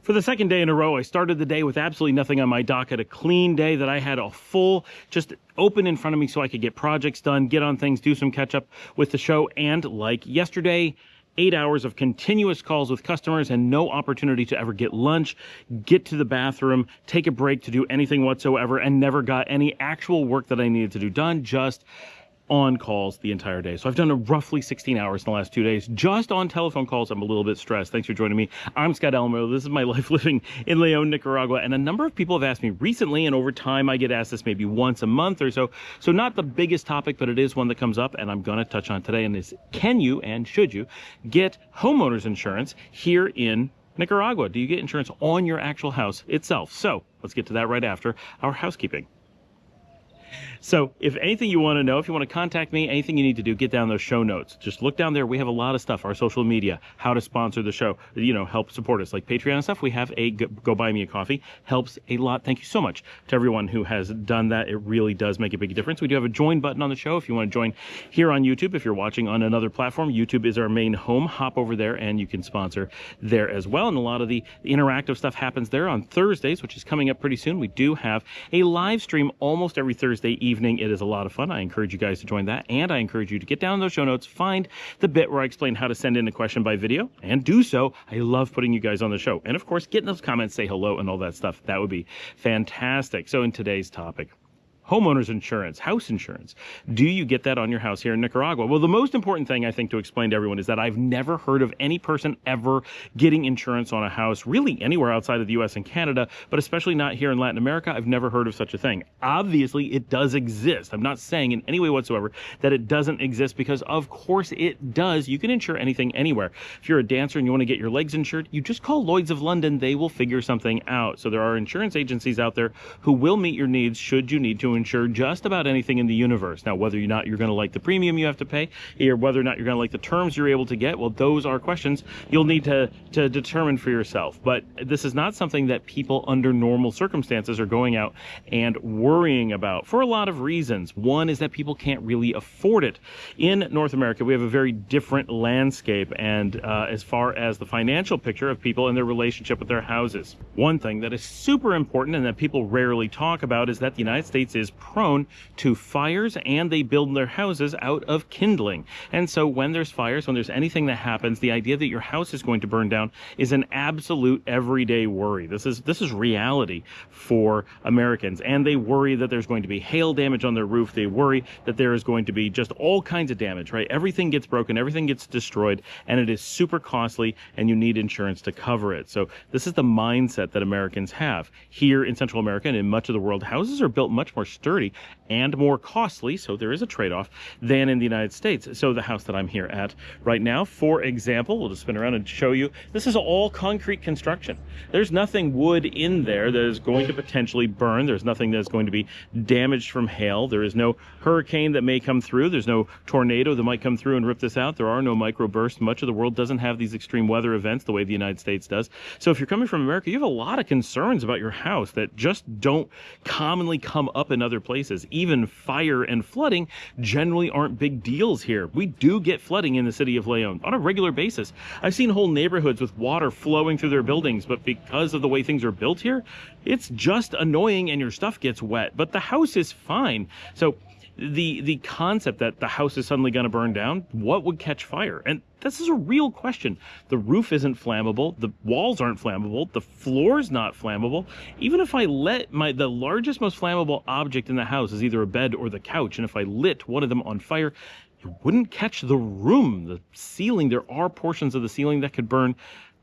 For the second day in a row, I started the day with absolutely nothing on my docket, a clean day that I had a full, just open in front of me so I could get projects done, get on things, do some catch up with the show. And like yesterday, 8 hours of continuous calls with customers and no opportunity to ever get lunch, get to the bathroom, take a break to do anything whatsoever, and never got any actual work that I needed to do done, just on calls the entire day. So I've done roughly 16 hours in the last 2 days just on telephone calls. I'm a little bit stressed. Thanks for joining me. I'm Scott Elmo. This is my life living in Leon, Nicaragua. And a number of people have asked me recently, and over time I get asked this maybe once a month or so. So not the biggest topic, but it is one that comes up and I'm going to touch on today. And is, can you and should you get homeowners insurance here in Nicaragua? Do you get insurance on your actual house itself? So let's get to that right after our housekeeping. So if anything you want to know, if you want to contact me, anything you need to do, get down those show notes. Just look down there. We have a lot of stuff, our social media, how to sponsor the show, help support us, like Patreon and stuff. We have a Go Buy Me a Coffee. Helps a lot. Thank you so much to everyone who has done that. It really does make a big difference. We do have a join button on the show if you want to join here on YouTube. If you're watching on another platform, YouTube is our main home. Hop over there and you can sponsor there as well. And a lot of the interactive stuff happens there on Thursdays, which is coming up pretty soon. We do have a live stream almost every Thursday evening. It is a lot of fun. I encourage you guys to join that, and I encourage you to get down in those show notes, find the bit where I explain how to send in a question by video, and do so. I love putting you guys on the show. And of course, get in those comments, say hello and all that stuff. That would be fantastic. So in today's topic, homeowners insurance, house insurance. Do you get that on your house here in Nicaragua? Well, the most important thing I think to explain to everyone is that I've never heard of any person ever getting insurance on a house, really anywhere outside of the US and Canada, but especially not here in Latin America. I've never heard of such a thing. Obviously, it does exist. I'm not saying in any way whatsoever that it doesn't exist, because of course it does. You can insure anything anywhere. If you're a dancer and you want to get your legs insured, you just call Lloyd's of London. They will figure something out. So there are insurance agencies out there who will meet your needs should you need to insure just about anything in the universe. Now, whether or not you're going to like the premium you have to pay, or whether or not you're going to like the terms you're able to get, well, those are questions you'll need to determine for yourself. But this is not something that people under normal circumstances are going out and worrying about for a lot of reasons. One is that people can't really afford it. In North America, we have a very different landscape, and as far as the financial picture of people and their relationship with their houses. One thing that is super important and that people rarely talk about is that the United States is prone to fires, and they build their houses out of kindling. And so when there's fires, when there's anything that happens, the idea that your house is going to burn down is an absolute everyday worry. This is reality for Americans, and they worry that there's going to be hail damage on their roof. They worry that there is going to be just all kinds of damage, right? Everything gets broken, everything gets destroyed, and it is super costly, and you need insurance to cover it. So this is the mindset that Americans have. Here in Central America and in much of the world, houses are built much more sturdy and more costly, so there is a trade-off, than in the United States. So the house that I'm here at right now, for example, we'll just spin around and show you, this is all concrete construction. There's nothing wood in there that is going to potentially burn. There's nothing that's going to be damaged from hail. There is no hurricane that may come through. There's no tornado that might come through and rip this out. There are no microbursts. Much of the world doesn't have these extreme weather events the way the United States does. So if you're coming from America, you have a lot of concerns about your house that just don't commonly come up in other places. Even fire and flooding generally aren't big deals here. We do get flooding in the city of Leon on a regular basis. I've seen whole neighborhoods with water flowing through their buildings, but because of the way things are built here, it's just annoying and your stuff gets wet, but the house is fine. So the concept that the house is suddenly going to burn down, what would catch fire? And this is a real question. The roof isn't flammable. The walls aren't flammable. The floor's not flammable. Even if I let the largest, most flammable object in the house is either a bed or the couch, and if I lit one of them on fire, it wouldn't catch the room, the ceiling. There are portions of the ceiling that could burn.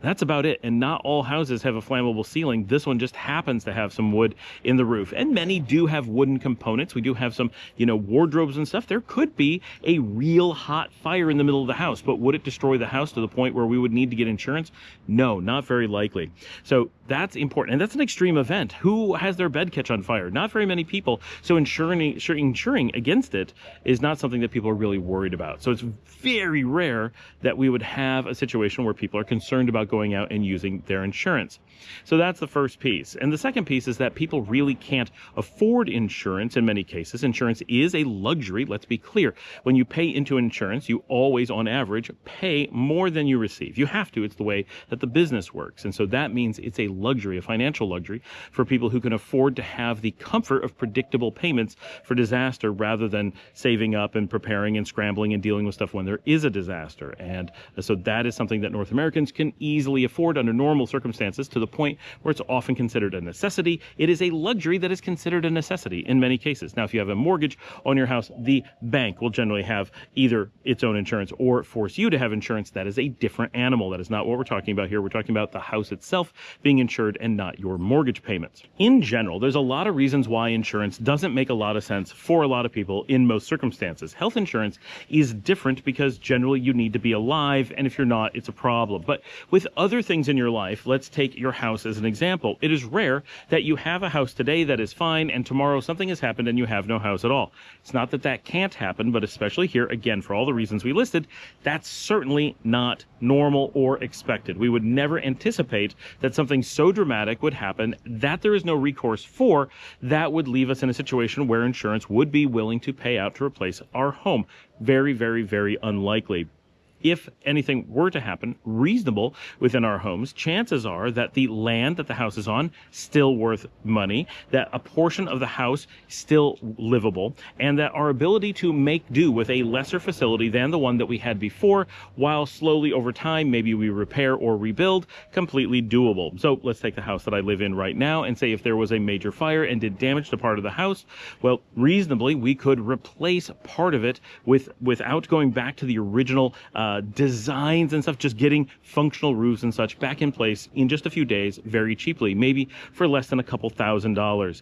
That's about it. And not all houses have a flammable ceiling. This one just happens to have some wood in the roof. And many do have wooden components. We do have some, wardrobes and stuff. There could be a real hot fire in the middle of the house, but would it destroy the house to the point where we would need to get insurance? No, not very likely. So that's important. And that's an extreme event. Who has their bed catch on fire? Not very many people. So insuring against it is not something that people are really worried about. So it's very rare that we would have a situation where people are concerned about going out and using their insurance. So that's the first piece. And the second piece is that people really can't afford insurance in many cases. Insurance is a luxury, let's be clear. When you pay into insurance, you always, on average, pay more than you receive. You have to. It's the way that the business works. And so that means it's a luxury, a financial luxury, for people who can afford to have the comfort of predictable payments for disaster rather than saving up and preparing and scrambling and dealing with stuff when there is a disaster. And so that is something that North Americans can easily afford under normal circumstances, to the point where it's often considered a necessity. It is a luxury that is considered a necessity in many cases. Now, if you have a mortgage on your house, the bank will generally have either its own insurance or force you to have insurance. That is a different animal. That is not what we're talking about here. We're talking about the house itself being insured and not your mortgage payments. In general, there's a lot of reasons why insurance doesn't make a lot of sense for a lot of people in most circumstances. Health insurance is different because generally you need to be alive, and if you're not, it's a problem. But with other things in your life, let's take your house as an example. It is rare that you have a house today that is fine and tomorrow something has happened and you have no house at all. It's not that that can't happen, but especially here, again, for all the reasons we listed, that's certainly not normal or expected. We would never anticipate that something so dramatic would happen that there is no recourse for. That would leave us in a situation where insurance would be willing to pay out to replace our home. Very, very, very unlikely. If anything were to happen reasonable within our homes, chances are that the land that the house is on still worth money, that a portion of the house still livable, and that our ability to make do with a lesser facility than the one that we had before, while slowly over time maybe we repair or rebuild, completely doable. So let's take the house that I live in right now and say if there was a major fire and did damage to part of the house, well, reasonably we could replace part of it without going back to the original designs and stuff, just getting functional roofs and such back in place in just a few days, very cheaply, maybe for less than a couple $1,000s.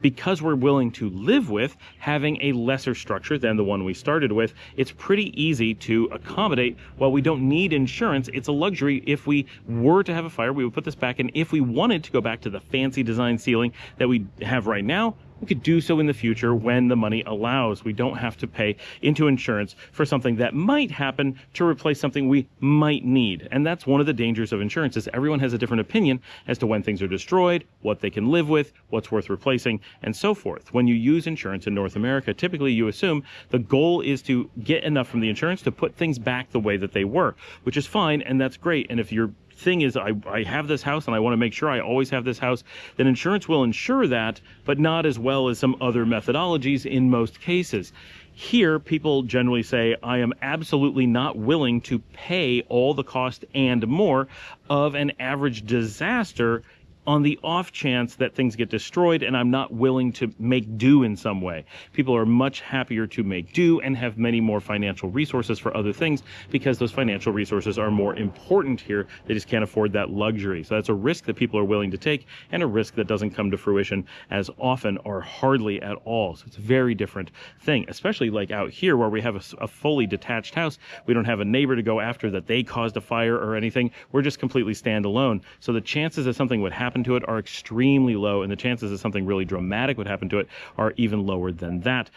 Because we're willing to live with having a lesser structure than the one we started with, it's pretty easy to accommodate. While we don't need insurance, it's a luxury. If we were to have a fire, we would put this back in. If we wanted to go back to the fancy design ceiling that we have right now, we could do so in the future when the money allows. We don't have to pay into insurance for something that might happen to replace something we might need. And that's one of the dangers of insurance, is everyone has a different opinion as to when things are destroyed, what they can live with, what's worth replacing, and so forth. When you use insurance in North America, typically you assume the goal is to get enough from the insurance to put things back the way that they were, which is fine, and that's great. And if you're thing is I have this house and I want to make sure I always have this house, then insurance will insure that, but not as well as some other methodologies in most cases. Here, people generally say, I am absolutely not willing to pay all the cost and more of an average disaster on the off chance that things get destroyed, and I'm not willing to make do in some way. People are much happier to make do and have many more financial resources for other things because those financial resources are more important here. They just can't afford that luxury. So that's a risk that people are willing to take, and a risk that doesn't come to fruition as often or hardly at all. So it's a very different thing, especially like out here where we have a fully detached house. We don't have a neighbor to go after that they caused a fire or anything. We're just completely standalone. So the chances that something would happen to it are extremely low, and the chances that something really dramatic would happen to it are even lower than that.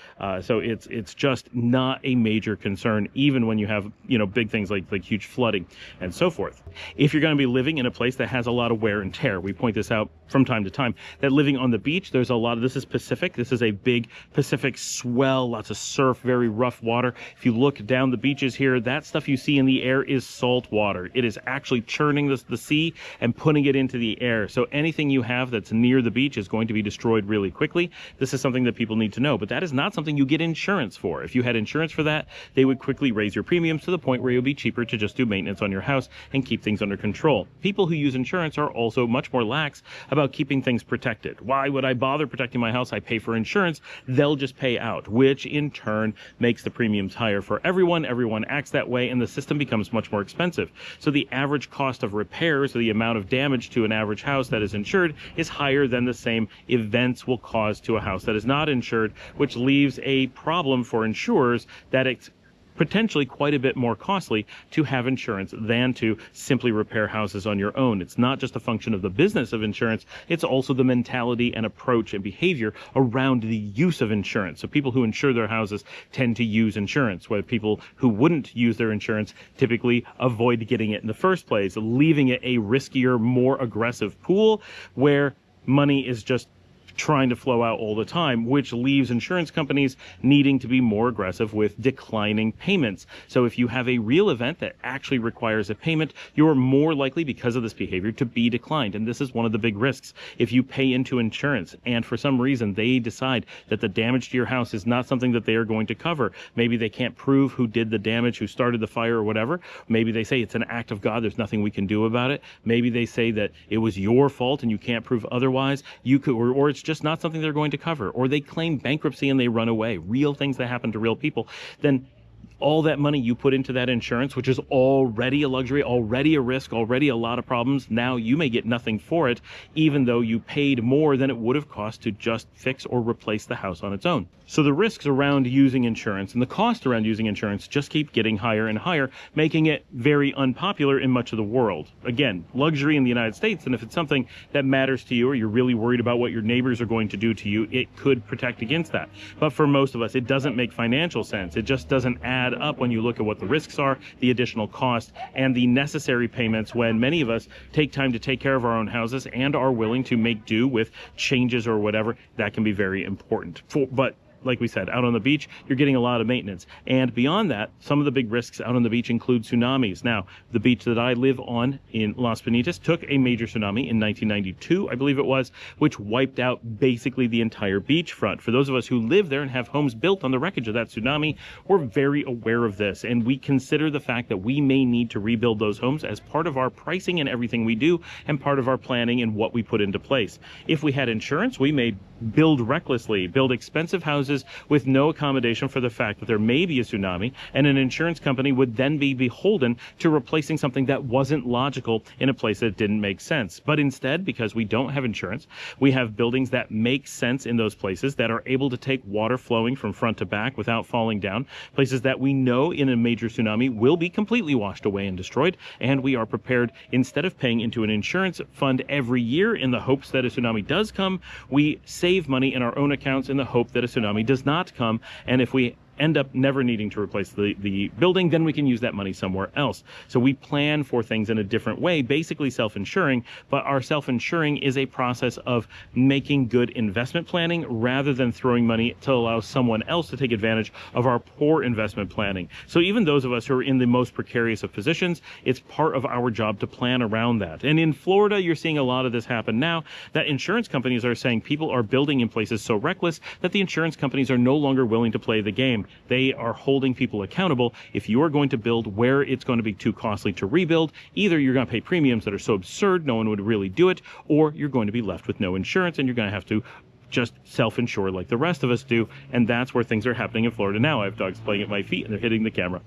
So it's just not a major concern, even when you have big things like huge flooding and so forth. If you're going to be living in a place that has a lot of wear and tear, we point this out from time to time, that living on the beach, there's a lot of, this is Pacific, this is a big Pacific swell, lots of surf, very rough water. If you look down the beaches here, that stuff you see in the air is salt water. It is actually churning the sea and putting it into the air. So anything you have that's near the beach is going to be destroyed really quickly. This is something that people need to know, but that is not something you get insurance for. If you had insurance for that, they would quickly raise your premiums to the point where it would be cheaper to just do maintenance on your house and keep things under control. People who use insurance are also much more lax about keeping things protected. Why would I bother protecting my house? I pay for insurance. They'll just pay out, which in turn makes the premiums higher for everyone. Everyone acts that way, and the system becomes much more expensive. So the average cost of repairs, or the amount of damage to an average house that is insured, is higher than the same events will cause to a house that is not insured, which leaves a problem for insurers that it's potentially quite a bit more costly to have insurance than to simply repair houses on your own. It's not just a function of the business of insurance, it's also the mentality and approach and behavior around the use of insurance. So people who insure their houses tend to use insurance, where people who wouldn't use their insurance typically avoid getting it in the first place, leaving it a riskier, more aggressive pool where money is just trying to flow out all the time, which leaves insurance companies needing to be more aggressive with declining payments. So if you have a real event that actually requires a payment, you're more likely, because of this behavior, to be declined. And this is one of the big risks. If you pay into insurance and for some reason they decide that the damage to your house is not something that they are going to cover, maybe they can't prove who did the damage, who started the fire or whatever. Maybe they say it's an act of God, there's nothing we can do about it. Maybe they say that it was your fault and you can't prove otherwise. You could, or it's just not something they're going to cover, or they claim bankruptcy and they run away, real things that happen to real people. Then all that money you put into that insurance, which is already a luxury, already a risk, already a lot of problems, now you may get nothing for it, even though you paid more than it would have cost to just fix or replace the house on its own. So the risks around using insurance and the cost around using insurance just keep getting higher and higher, making it very unpopular in much of the world. Again, luxury in the United States, and if it's something that matters to you or you're really worried about what your neighbors are going to do to you, it could protect against that. But for most of us, it doesn't make financial sense. It just doesn't add up when you look at what the risks are, the additional cost, and the necessary payments when many of us take time to take care of our own houses and are willing to make do with changes or whatever. That can be very important. But like we said, out on the beach, you're getting a lot of maintenance. And beyond that, some of the big risks out on the beach include tsunamis. Now, the beach that I live on in Las Piñitas took a major tsunami in 1992, I believe it was, which wiped out basically the entire beachfront. For those of us who live there and have homes built on the wreckage of that tsunami, we're very aware of this. And we consider the fact that we may need to rebuild those homes as part of our pricing and everything we do, and part of our planning and what we put into place. If we had insurance, we may build recklessly, build expensive houses with no accommodation for the fact that there may be a tsunami, and an insurance company would then be beholden to replacing something that wasn't logical in a place that didn't make sense. But instead, because we don't have insurance, we have buildings that make sense in those places, that are able to take water flowing from front to back without falling down, places that we know in a major tsunami will be completely washed away and destroyed, and we are prepared. Instead of paying into an insurance fund every year in the hopes that a tsunami does come, we save money in our own accounts in the hope that a tsunami does not come. And if we end up never needing to replace the building, then we can use that money somewhere else. So we plan for things in a different way, basically self-insuring, but our self-insuring is a process of making good investment planning rather than throwing money to allow someone else to take advantage of our poor investment planning. So even those of us who are in the most precarious of positions, it's part of our job to plan around that. And in Florida, you're seeing a lot of this happen now, that insurance companies are saying people are building in places so reckless that the insurance companies are no longer willing to play the game. They are holding people accountable. If you are going to build where it's going to be too costly to rebuild, either you're going to pay premiums that are so absurd no one would really do it, or you're going to be left with no insurance and you're going to have to just self-insure like the rest of us do. And that's where things are happening in Florida now. I have dogs playing at my feet and they're hitting the camera.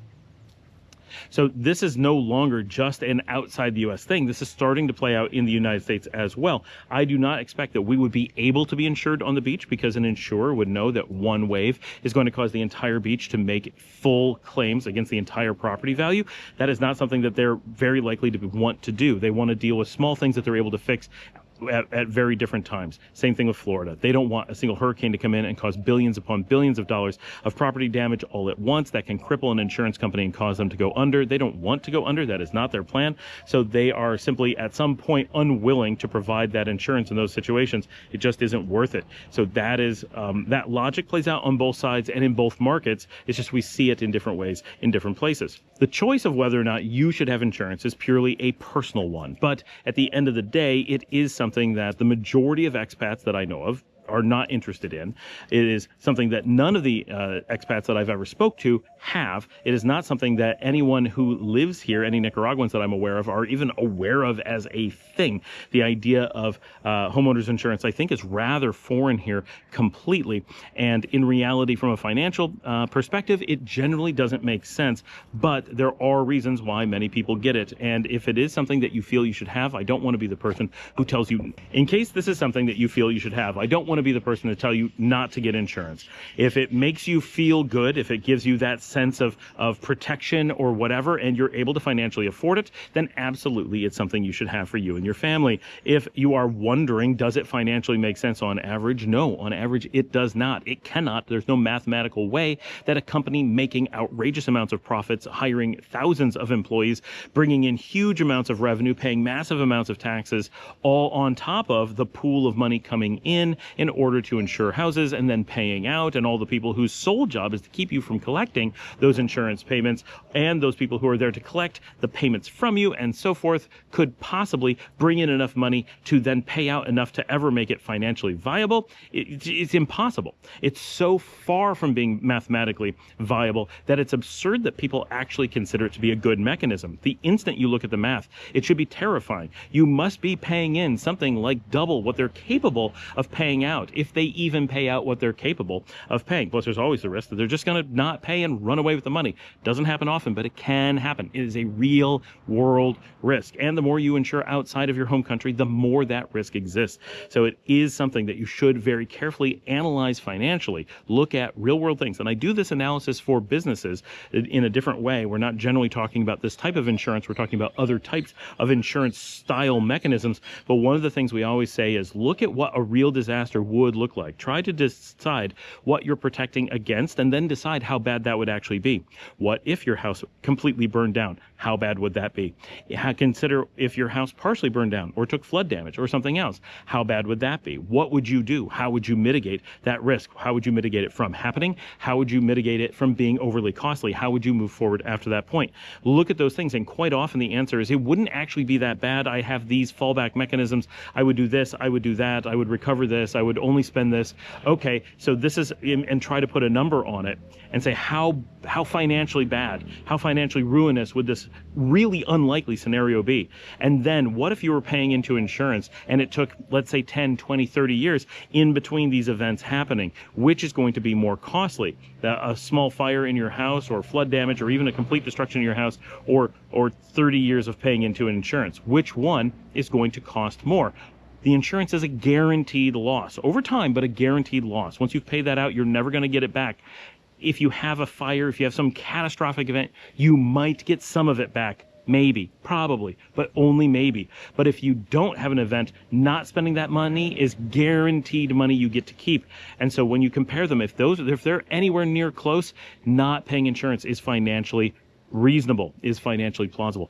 So this is no longer just an outside the U.S. thing. This is starting to play out in the United States as well. I do not expect that we would be able to be insured on the beach, because an insurer would know that one wave is going to cause the entire beach to make full claims against the entire property value. That is not something that they're very likely to want to do. They want to deal with small things that they're able to fix at very different times. Same thing with Florida. They don't want a single hurricane to come in and cause billions upon billions of dollars of property damage all at once that can cripple an insurance company and cause them to go under. They don't want to go under. That is not their plan. So they are simply at some point unwilling to provide that insurance in those situations. It just isn't worth it. So that is that logic plays out on both sides and in both markets. It's just we see it in different ways in different places. The choice of whether or not you should have insurance is purely a personal one. But at the end of the day, it is something that the majority of expats that I know of are not interested in. It is something that none of the expats that I've ever spoke to have. It is not something that anyone who lives here, any Nicaraguans that I'm aware of, are even aware of as a thing. The idea of homeowners insurance, I think, is rather foreign here completely. And in reality, from a financial perspective, it generally doesn't make sense. But there are reasons why many people get it. And if it is something that you feel you should have, I don't want to be the person who tells you, in case this is something that you feel you should have, I don't want to be the person to tell you not to get insurance. If it makes you feel good, if it gives you that sense of protection or whatever, and you're able to financially afford it, then absolutely it's something you should have for you and your family. If you are wondering, does it financially make sense on average? No, on average it does not. It cannot. There's no mathematical way that a company making outrageous amounts of profits, hiring thousands of employees, bringing in huge amounts of revenue, paying massive amounts of taxes, all on top of the pool of money coming in order to insure houses and then paying out, and all the people whose sole job is to keep you from collecting those insurance payments, and those people who are there to collect the payments from you and so forth, could possibly bring in enough money to then pay out enough to ever make it financially viable. It's impossible. It's so far from being mathematically viable that it's absurd that people actually consider it to be a good mechanism. The instant you look at the math, it should be terrifying. You must be paying in something like double what they're capable of paying out, if they even pay out what they're capable of paying. Plus, there's always the risk that they're just going to not pay and run away with the money. Doesn't happen often, but it can happen. It is a real world risk. And the more you insure outside of your home country, the more that risk exists. So it is something that you should very carefully analyze financially. Look at real world things. And I do this analysis for businesses in a different way. We're not generally talking about this type of insurance. We're talking about other types of insurance style mechanisms. But one of the things we always say is look at what a real disaster would look like. Try to decide what you're protecting against, and then decide how bad that would actually be. What if your house completely burned down? How bad would that be? Consider if your house partially burned down or took flood damage or something else. How bad would that be? What would you do? How would you mitigate that risk? How would you mitigate it from happening? How would you mitigate it from being overly costly? How would you move forward after that point? Look at those things, and quite often the answer is it wouldn't actually be that bad. I have these fallback mechanisms. I would do this. I would do that. I would recover this. I would only spend this. Okay, so this is, and try to put a number on it and say how financially bad, how financially ruinous would this really unlikely scenario be? And then what if you were paying into insurance and it took, let's say, 10, 20, 30 years in between these events happening? Which is going to be more costly? A small fire in your house, or flood damage, or even a complete destruction in your house, or 30 years of paying into an insurance? Which one is going to cost more? The insurance is a guaranteed loss over time, but a guaranteed loss. Once you've paid that out, you're never going to get it back. If you have a fire, if you have some catastrophic event, you might get some of it back. Maybe, probably, but only maybe. But if you don't have an event, not spending that money is guaranteed money you get to keep. And so when you compare them, if they're anywhere near close, not paying insurance is financially reasonable, is financially plausible.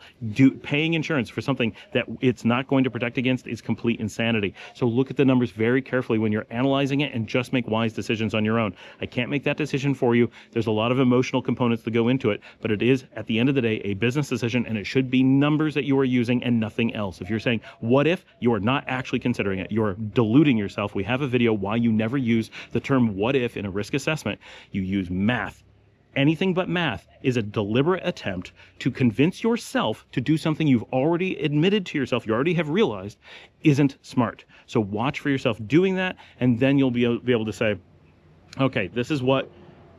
Paying insurance for something that it's not going to protect against is complete insanity. So look at the numbers very carefully when you're analyzing it, and just make wise decisions on your own. I can't make that decision for you. There's a lot of emotional components that go into it, but it is, at the end of the day, a business decision, and it should be numbers that you are using and nothing else. If you're saying, what if, you are not actually considering it. You're deluding yourself. We have a video why you never use the term what if in a risk assessment. You use math. Anything but math is a deliberate attempt to convince yourself to do something you've already admitted to yourself, you already have realized isn't smart. So watch for yourself doing that, and then you'll be able to say, okay, this is what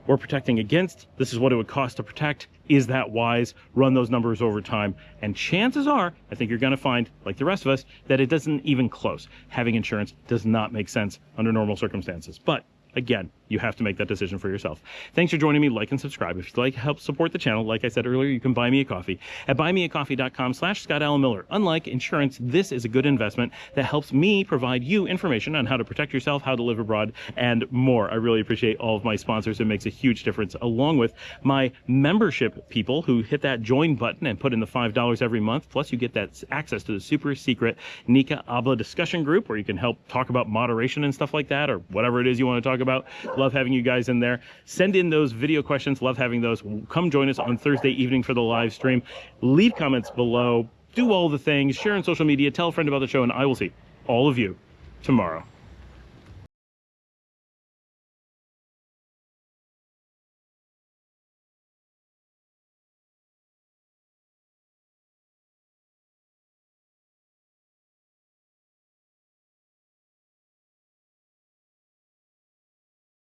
we're protecting against. This is what it would cost to protect. Is that wise? Run those numbers over time. And chances are, I think you're going to find, like the rest of us, that it doesn't even close. Having insurance does not make sense under normal circumstances. But again, you have to make that decision for yourself. Thanks for joining me. Like and subscribe. If you'd like to help support the channel, like I said earlier, you can buy me a coffee at buymeacoffee.com/ScottAllenMiller. Unlike insurance, this is a good investment that helps me provide you information on how to protect yourself, how to live abroad, and more. I really appreciate all of my sponsors. It makes a huge difference, along with my membership people who hit that join button and put in the $5 every month. Plus, you get that access to the super secret Nika Abla discussion group, where you can help talk about moderation and stuff like that, or whatever it is you want to talk about. Love having you guys in there. Send in those video questions. Love having those. Come join us on Thursday evening for the live stream. Leave comments below. Do all the things. Share on social media. Tell a friend about the show, and I will see all of you tomorrow.